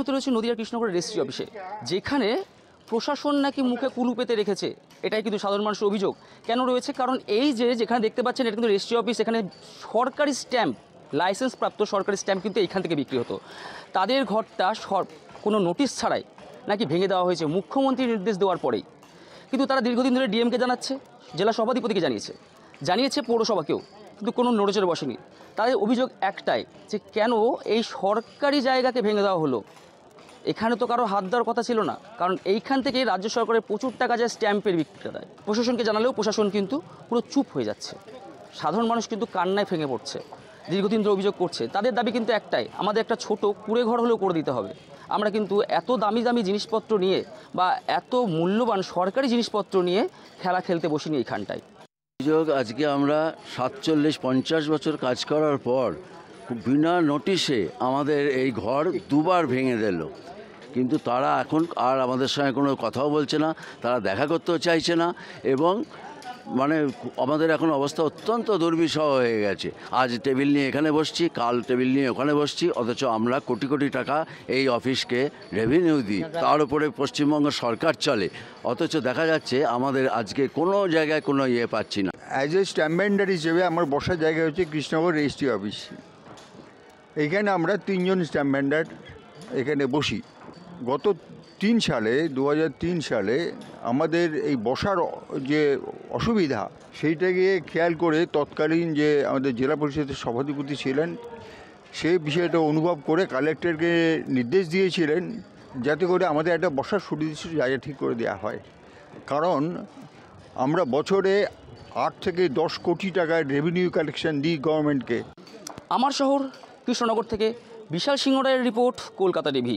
মুহূর্তে রয়েছে নদিয়ার কৃষ্ণনগরের রেজিস্ট্রি অফিসে, যেখানে প্রশাসন নাকি মুখে কুলু পেতে রেখেছে। এটাই কিন্তু সাধারণ মানুষের অভিযোগ। কেন রয়েছে? কারণ এই যেখানে দেখতে পাচ্ছেন এটা কিন্তু রেজিস্ট্রি অফিস, এখানে সরকারি স্ট্যাম্প, লাইসেন্স প্রাপ্ত সরকারি স্ট্যাম্প কিন্তু এইখান থেকে বিক্রি হতো। তাদের ঘরটা কোনো নোটিশ ছাড়াই নাকি ভেঙে দেওয়া হয়েছে মুখ্যমন্ত্রীর নির্দেশ দেওয়ার পরেই। কিন্তু তারা দীর্ঘদিন ধরে ডিএমকে জানাচ্ছে, জেলা সভাধিপতিকে জানিয়েছে পৌরসভাকেও, কিন্তু কোনো নড়েচড়ে বসেনি। তাদের অভিযোগ একটাই, যে কেন এই সরকারি জায়গাকে ভেঙে দেওয়া হলো। এখানে তো কারো হাত দেওয়ার কথা ছিল না, কারণ এইখান থেকে রাজ্য সরকারের প্রচুর টাকা যায় স্ট্যাম্পের বিক্রেতায়। প্রশাসনকে জানালেও প্রশাসন কিন্তু পুরো চুপ হয়ে যাচ্ছে। সাধারণ মানুষ কিন্তু কান্নায় ভেঙে পড়ছে, দীর্ঘদিন ধরে অভিযোগ করছে। তাদের দাবি কিন্তু একটাই, আমাদের একটা ছোট কুঁড়ে ঘর হলেও করে দিতে হবে। আমরা কিন্তু এত দামি দামি জিনিসপত্র নিয়ে বা এত মূল্যবান সরকারি জিনিসপত্র নিয়ে খেলা খেলতে বসিনি এইখানটায়। অভিযোগ, আজকে আমরা 47-50 বছর কাজ করার পর বিনা নোটিশে আমাদের এই ঘর দুবার ভেঙে দিল। কিন্তু তারা এখন আর আমাদের সঙ্গে কোনো কথাও বলছে না, তারা দেখা করতেও চাইছে না, এবং মানে আমাদের এখন অবস্থা অত্যন্ত দুর্বিষহ হয়ে গেছে। আজ টেবিল নিয়ে এখানে বসছি, কাল টেবিল নিয়ে ওখানে বসছি, অথচ আমরা কোটি কোটি টাকা এই অফিসকে রেভিনিউ দিই, তার উপরে পশ্চিমবঙ্গ সরকার চলে, অথচ দেখা যাচ্ছে আমাদের আজকে কোনো জায়গায় কোনো পাচ্ছি না। অ্যাজ এ স্ট্যাম্প ভেন্ডার হিসেবে আমার বসার জায়গা হচ্ছে কৃষ্ণনগর রেজিস্ট্রি অফিস। এখানে আমরা 3 জন স্ট্যাম্প ভেন্ডার এখানে বসি। গত 2003 সালে আমাদের এই বসার যে অসুবিধা, সেইটাকে খেয়াল করে তৎকালীন যে আমাদের জেলা পরিষদের সভাধিপতি ছিলেন, সেই বিষয়টা অনুভব করে কালেক্টরকে নির্দেশ দিয়েছিলেন যাতে করে আমাদের একটা বসার সুনির্দিষ্ট জায়গা ঠিক করে দেওয়া হয়। কারণ আমরা বছরে 8 থেকে 10 কোটি টাকার রেভিনিউ কালেকশন দিই গভর্নমেন্টকে। আমার শহর কৃষ্ণনগর থেকে বিশাল সিংহ রায়ের রিপোর্ট, কলকাতা টিভি।